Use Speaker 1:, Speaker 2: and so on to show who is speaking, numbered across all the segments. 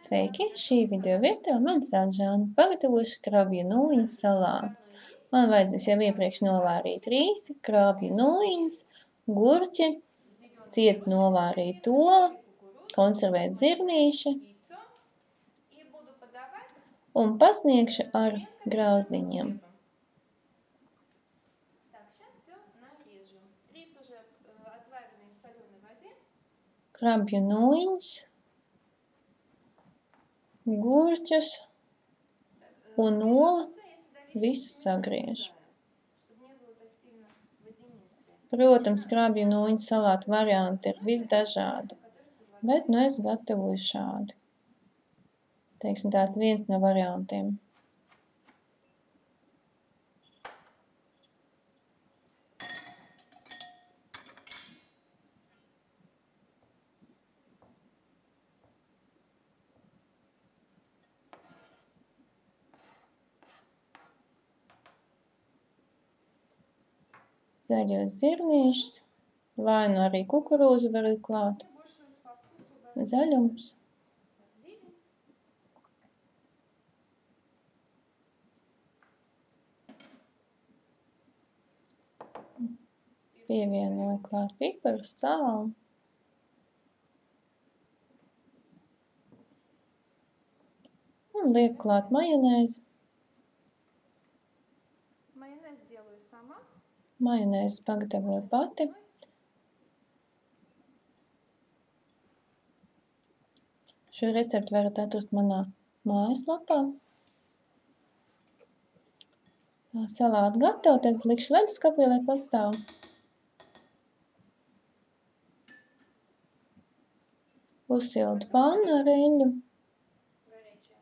Speaker 1: Sveiki! Šī video virtuve mani sauc Žana. Pagatavošu krabju nūjiņas salātus. Man vajadzēs jau iepriekš novārīt rīsi, krabju nūjiņas, gurķi, ciet novārīt ola, konservēt zirnīši un pasniegšu ar grauzdiņiem. Krabju nūjiņas, gurķus un olu visu sagriežu. Protams, krabju nūjiņu salātu varianti ir visdažādi, bet es gatavoju šādi. Teiksim, tāds viens no variantiem. Zaļos zirnīšus, vai nu arī kukurūzu var klāt. Zaļums. Pievienoju klāt piparu, sāli. Un lieku klāt majonēzi. Majonēzi pagatavoju pati. Šo recepti varat atrast manā mājaslapā. Tā salāta gatava, tad likšu leduskapī, lai pastāv. Uzsildu pannu ar eļļu.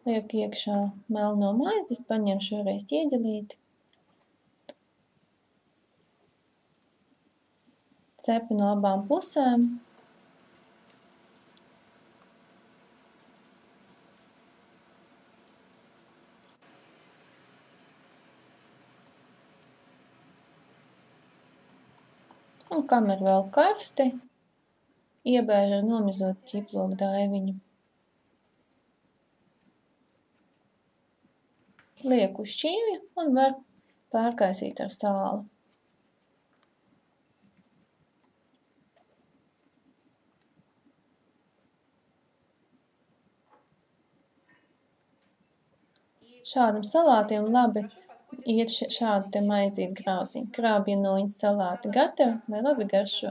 Speaker 1: Lieku iekšā melno maizes, paņemu šoreiz ķieģelīti. Cepu no abām pusēm. Un kamēr vēl karsti, iebēžu ar nomizotu ķiploku daiviņu. Lieku uz šķīvja un var pārkaisīt ar sāli. Šādam salātiem labi iet šādi te maizīt grauzdiņi. Krabju nūjiņas salāti gatavi, lai labi garšo.